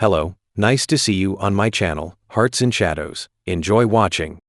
Hello, nice to see you on my channel, Hearts and Shadows. Enjoy watching.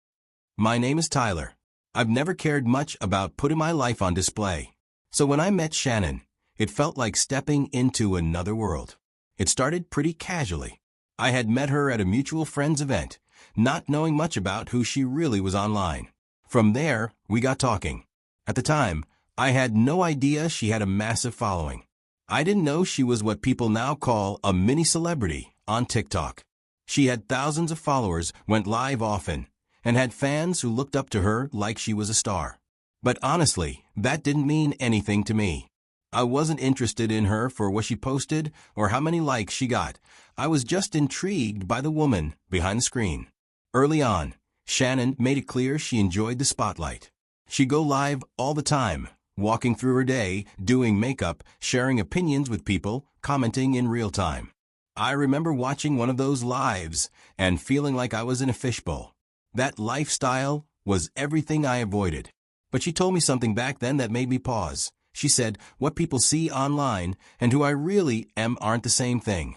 My name is Tyler. I've never cared much about putting my life on display. So when I met Shannon, it felt like stepping into another world. It started pretty casually. I had met her at a mutual friend's event, not knowing much about who she really was online. From there, we got talking. At the time, I had no idea she had a massive following. I didn't know she was what people now call a mini celebrity on TikTok. She had thousands of followers, went live often, and had fans who looked up to her like she was a star. But honestly, that didn't mean anything to me. I wasn't interested in her for what she posted or how many likes she got. I was just intrigued by the woman behind the screen. Early on, Shannon made it clear she enjoyed the spotlight. She'd go live all the time, walking through her day, doing makeup, sharing opinions with people, commenting in real time. I remember watching one of those lives and feeling like I was in a fishbowl. That lifestyle was everything I avoided. But she told me something back then that made me pause. She said, what people see online and who I really am aren't the same thing.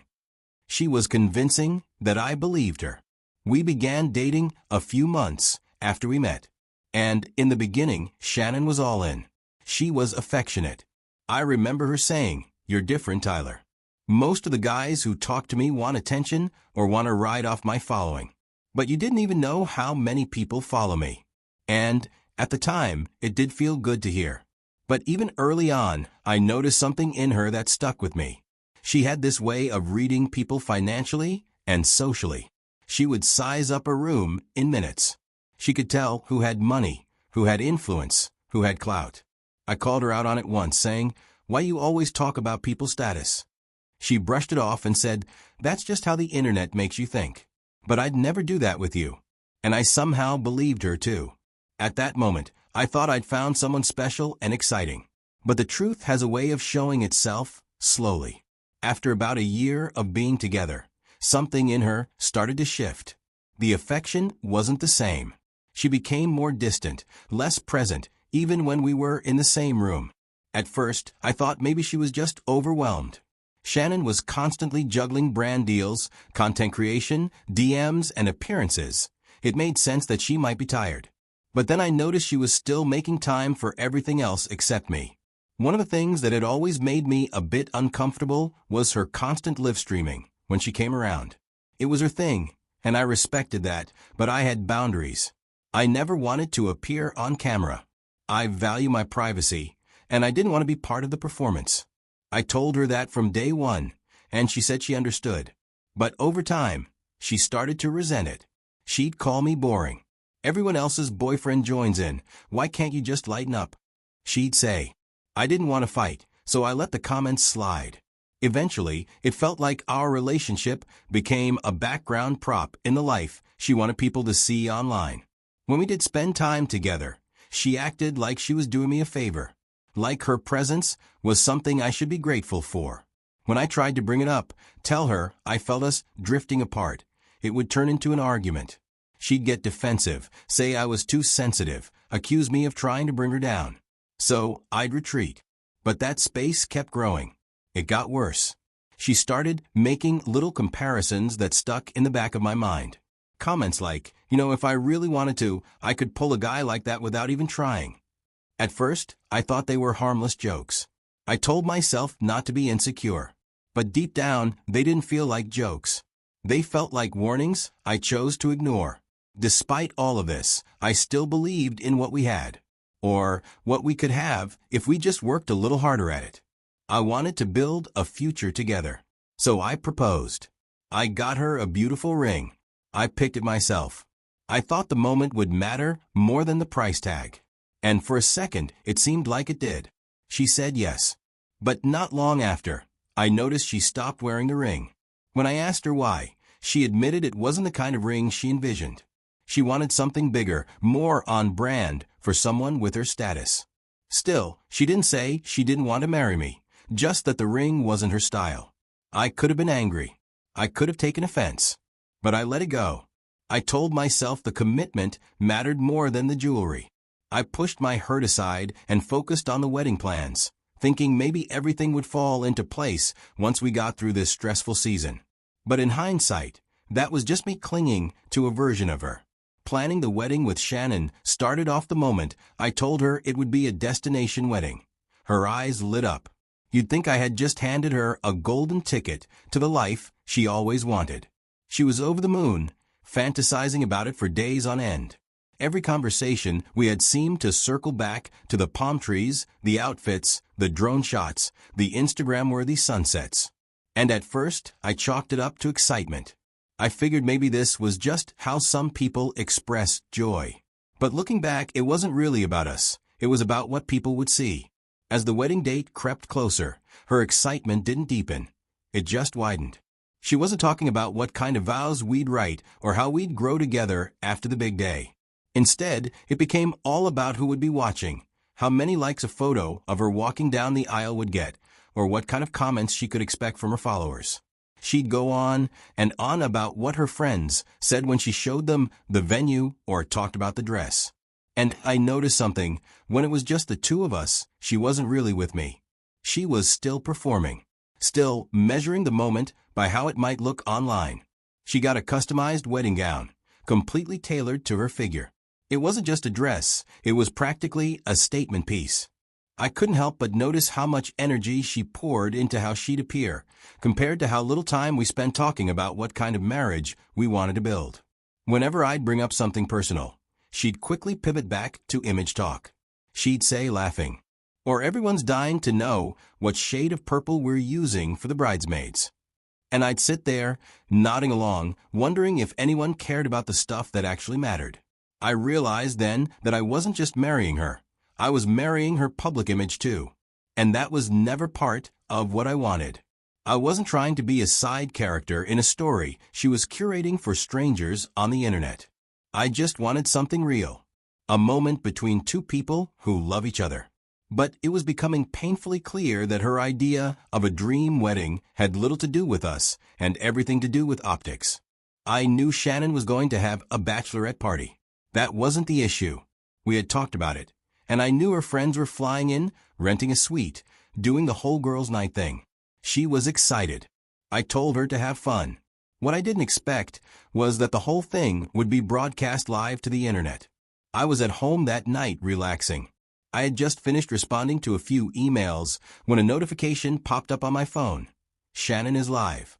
She was convincing that I believed her. We began dating a few months after we met. And in the beginning, Shannon was all in. She was affectionate. I remember her saying, "You're different, Tyler. Most of the guys who talk to me want attention or want to ride off my following. But you didn't even know how many people follow me." And at the time, it did feel good to hear. But even early on, I noticed something in her that stuck with me. She had this way of reading people financially and socially. She would size up a room in minutes. She could tell who had money, who had influence, who had clout. I called her out on it once, saying, "Why you always talk about people's status?" She brushed it off and said, "That's just how the internet makes you think. But I'd never do that with you." And I somehow believed her too. At that moment, I thought I'd found someone special and exciting. But the truth has a way of showing itself slowly. After about a year of being together, something in her started to shift. The affection wasn't the same. She became more distant, less present, even when we were in the same room. At first, I thought maybe she was just overwhelmed. Shannon was constantly juggling brand deals, content creation, DMs, and appearances. It made sense that she might be tired. But then I noticed she was still making time for everything else except me. One of the things that had always made me a bit uncomfortable was her constant live streaming when she came around. It was her thing, and I respected that, but I had boundaries. I never wanted to appear on camera. I value my privacy, and I didn't want to be part of the performance. I told her that from day one, and she said she understood. But over time, she started to resent it. She'd call me boring. "Everyone else's boyfriend joins in. Why can't you just lighten up?" She'd say. I didn't want to fight, so I let the comments slide. Eventually, it felt like our relationship became a background prop in the life she wanted people to see online. When we did spend time together, she acted like she was doing me a favor, like her presence was something I should be grateful for. When I tried to bring it up, tell her I felt us drifting apart, it would turn into an argument. She'd get defensive, say I was too sensitive, accuse me of trying to bring her down. So I'd retreat. But that space kept growing. It got worse. She started making little comparisons that stuck in the back of my mind. Comments like, if I really wanted to, I could pull a guy like that without even trying. At first, I thought they were harmless jokes. I told myself not to be insecure. But deep down, they didn't feel like jokes. They felt like warnings I chose to ignore. Despite all of this, I still believed in what we had, or what we could have if we just worked a little harder at it. I wanted to build a future together. So I proposed. I got her a beautiful ring. I picked it myself. I thought the moment would matter more than the price tag. And for a second, it seemed like it did. She said yes. But not long after, I noticed she stopped wearing the ring. When I asked her why, she admitted it wasn't the kind of ring she envisioned. She wanted something bigger, more on brand for someone with her status. Still, she didn't say she didn't want to marry me, just that the ring wasn't her style. I could have been angry. I could have taken offense. But I let it go. I told myself the commitment mattered more than the jewelry. I pushed my hurt aside and focused on the wedding plans, thinking maybe everything would fall into place once we got through this stressful season. But in hindsight, that was just me clinging to a version of her. Planning the wedding with Shannon started off the moment I told her it would be a destination wedding. Her eyes lit up. You'd think I had just handed her a golden ticket to the life she always wanted. She was over the moon, fantasizing about it for days on end. Every conversation we had seemed to circle back to the palm trees, the outfits, the drone shots, the Instagram-worthy sunsets. And at first, I chalked it up to excitement. I figured maybe this was just how some people express joy. But looking back, it wasn't really about us. It was about what people would see. As the wedding date crept closer, her excitement didn't deepen. It just widened. She wasn't talking about what kind of vows we'd write or how we'd grow together after the big day. Instead, it became all about who would be watching, how many likes a photo of her walking down the aisle would get, or what kind of comments she could expect from her followers. She'd go on and on about what her friends said when she showed them the venue or talked about the dress. And I noticed something. When it was just the two of us, she wasn't really with me. She was still performing, still measuring the moment by how it might look online. She got a customized wedding gown, completely tailored to her figure. It wasn't just a dress, it was practically a statement piece. I couldn't help but notice how much energy she poured into how she'd appear, compared to how little time we spent talking about what kind of marriage we wanted to build. Whenever I'd bring up something personal, she'd quickly pivot back to image talk. She'd say, laughing, "Or everyone's dying to know what shade of purple we're using for the bridesmaids." And I'd sit there, nodding along, wondering if anyone cared about the stuff that actually mattered. I realized then that I wasn't just marrying her. I was marrying her public image too. And that was never part of what I wanted. I wasn't trying to be a side character in a story she was curating for strangers on the internet. I just wanted something real. A moment between two people who love each other. But it was becoming painfully clear that her idea of a dream wedding had little to do with us and everything to do with optics. I knew Shannon was going to have a bachelorette party. That wasn't the issue. We had talked about it. And I knew her friends were flying in, renting a suite, doing the whole girls' night thing. She was excited. I told her to have fun. What I didn't expect was that the whole thing would be broadcast live to the internet. I was at home that night relaxing. I had just finished responding to a few emails when a notification popped up on my phone. Shannon is live.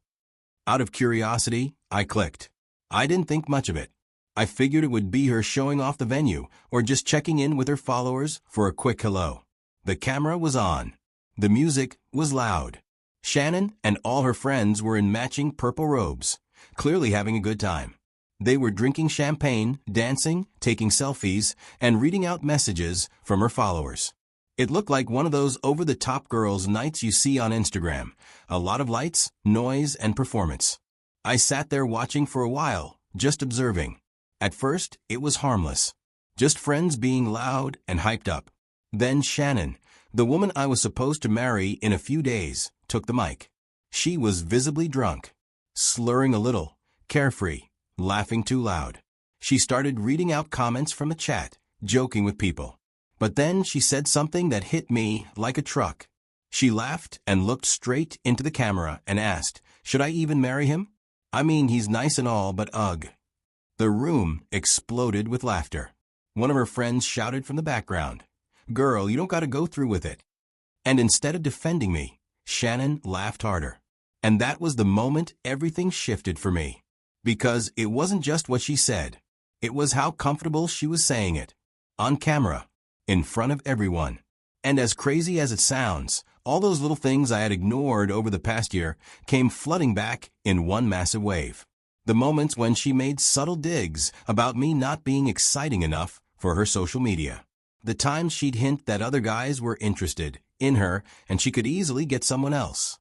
Out of curiosity, I clicked. I didn't think much of it. I figured it would be her showing off the venue or just checking in with her followers for a quick hello. The camera was on. The music was loud. Shannon and all her friends were in matching purple robes, clearly having a good time. They were drinking champagne, dancing, taking selfies, and reading out messages from her followers. It looked like one of those over-the-top girls' nights you see on Instagram. A lot of lights, noise, and performance. I sat there watching for a while, just observing. At first, it was harmless. Just friends being loud and hyped up. Then Shannon, the woman I was supposed to marry in a few days, took the mic. She was visibly drunk, slurring a little, carefree, laughing too loud. She started reading out comments from a chat, joking with people. But then she said something that hit me like a truck. She laughed and looked straight into the camera and asked, "Should I even marry him? I mean, he's nice and all, but ugh." The room exploded with laughter. One of her friends shouted from the background, "Girl, you don't got to go through with it." And instead of defending me, Shannon laughed harder. And that was the moment everything shifted for me. Because it wasn't just what she said. It was how comfortable she was saying it. On camera. In front of everyone. And as crazy as it sounds, all those little things I had ignored over the past year came flooding back in one massive wave. The moments when she made subtle digs about me not being exciting enough for her social media. The times she'd hint that other guys were interested in her and she could easily get someone else.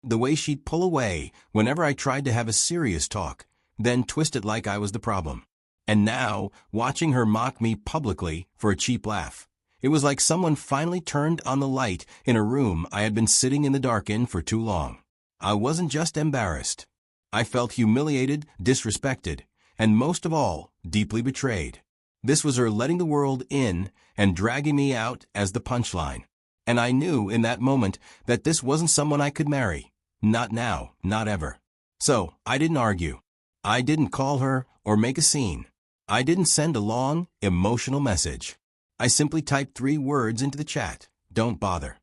The way she'd pull away whenever I tried to have a serious talk, then twist it like I was the problem. And now, watching her mock me publicly for a cheap laugh. It was like someone finally turned on the light in a room I had been sitting in the dark in for too long. I wasn't just embarrassed. I felt humiliated, disrespected, and most of all, deeply betrayed. This was her letting the world in and dragging me out as the punchline. And I knew in that moment that this wasn't someone I could marry. Not now, not ever. So, I didn't argue. I didn't call her or make a scene. I didn't send a long, emotional message. I simply typed 3 words into the chat: "Don't bother."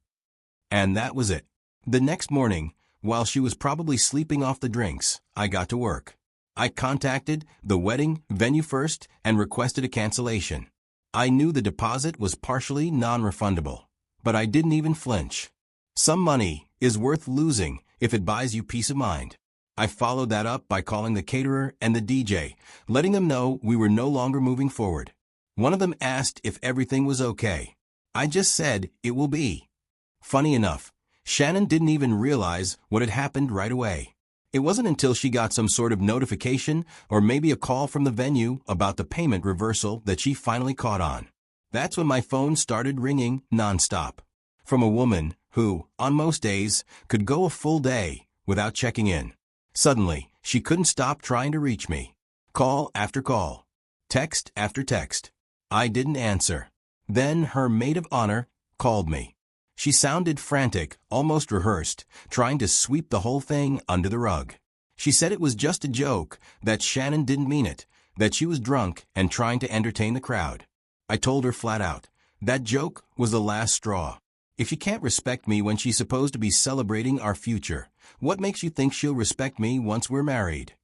And that was it. The next morning, while she was probably sleeping off the drinks, I got to work. I contacted the wedding venue first and requested a cancellation. I knew the deposit was partially non-refundable, but I didn't even flinch. Some money is worth losing if it buys you peace of mind. I followed that up by calling the caterer and the DJ, letting them know we were no longer moving forward. One of them asked if everything was okay. I just said it will be. Funny enough, Shannon didn't even realize what had happened right away. It wasn't until she got some sort of notification or maybe a call from the venue about the payment reversal that she finally caught on. That's when my phone started ringing nonstop. From a woman who, on most days, could go a full day without checking in. Suddenly, she couldn't stop trying to reach me. Call after call. Text after text. I didn't answer. Then her maid of honor called me. She sounded frantic, almost rehearsed, trying to sweep the whole thing under the rug. She said it was just a joke, that Shannon didn't mean it, that she was drunk and trying to entertain the crowd. I told her flat out, that joke was the last straw. If she can't respect me when she's supposed to be celebrating our future, what makes you think she'll respect me once we're married?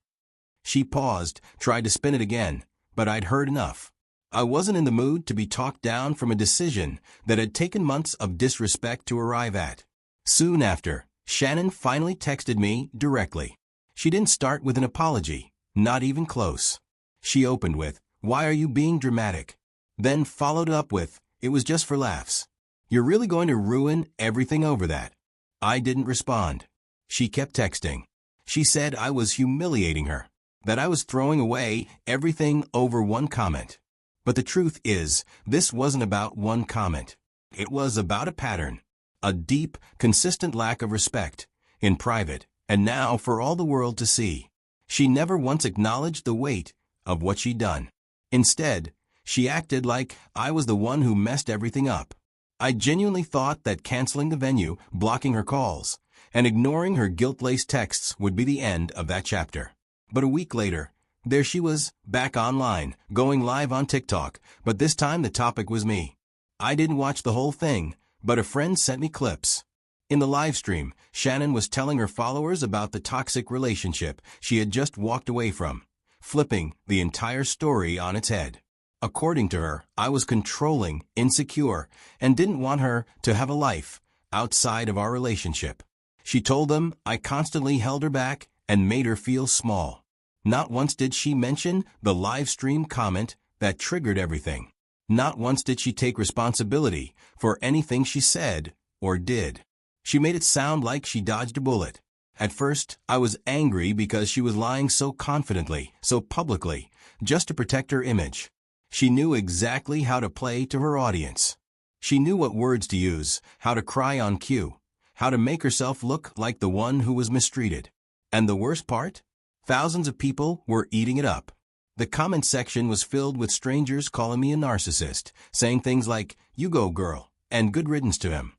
She paused, tried to spin it again, but I'd heard enough. I wasn't in the mood to be talked down from a decision that had taken months of disrespect to arrive at. Soon after, Shannon finally texted me directly. She didn't start with an apology, not even close. She opened with, "Why are you being dramatic?" Then followed up with, "It was just for laughs. You're really going to ruin everything over that?" I didn't respond. She kept texting. She said I was humiliating her, that I was throwing away everything over one comment. But the truth is, this wasn't about one comment. It was about a pattern, a deep, consistent lack of respect, in private, and now for all the world to see. She never once acknowledged the weight of what she'd done. Instead, she acted like I was the one who messed everything up. I genuinely thought that canceling the venue, blocking her calls, and ignoring her guilt-laced texts would be the end of that chapter. But a week later, there she was, back online, going live on TikTok, but this time the topic was me. I didn't watch the whole thing, but a friend sent me clips. In the live stream, Shannon was telling her followers about the toxic relationship she had just walked away from, flipping the entire story on its head. According to her, I was controlling, insecure, and didn't want her to have a life outside of our relationship. She told them I constantly held her back and made her feel small. Not once did she mention the live stream comment that triggered everything. Not once did she take responsibility for anything she said or did. She made it sound like she dodged a bullet. At first, I was angry because she was lying so confidently, so publicly, just to protect her image. She knew exactly how to play to her audience. She knew what words to use, how to cry on cue, how to make herself look like the one who was mistreated. And the worst part? Thousands of people were eating it up. The comment section was filled with strangers calling me a narcissist, saying things like, "You go, girl," and "good riddance to him."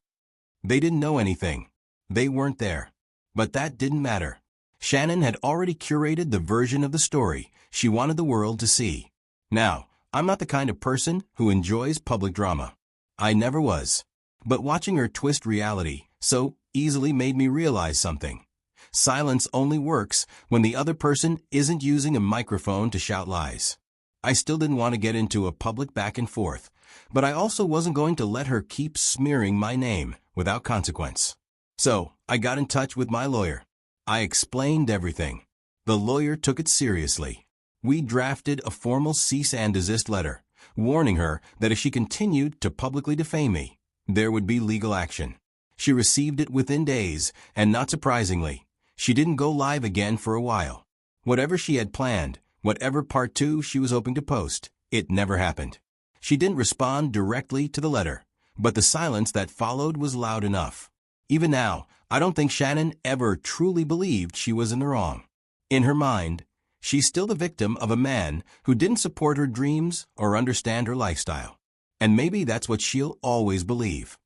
They didn't know anything. They weren't there. But that didn't matter. Shannon had already curated the version of the story she wanted the world to see. Now, I'm not the kind of person who enjoys public drama. I never was. But watching her twist reality so easily made me realize something. Silence only works when the other person isn't using a microphone to shout lies. I still didn't want to get into a public back and forth, but I also wasn't going to let her keep smearing my name without consequence. So, I got in touch with my lawyer. I explained everything. The lawyer took it seriously. We drafted a formal cease and desist letter, warning her that if she continued to publicly defame me, there would be legal action. She received it within days, and not surprisingly, she didn't go live again for a while. Whatever she had planned, whatever part 2 she was hoping to post, it never happened. She didn't respond directly to the letter, but the silence that followed was loud enough. Even now, I don't think Shannon ever truly believed she was in the wrong. In her mind, she's still the victim of a man who didn't support her dreams or understand her lifestyle. And maybe that's what she'll always believe.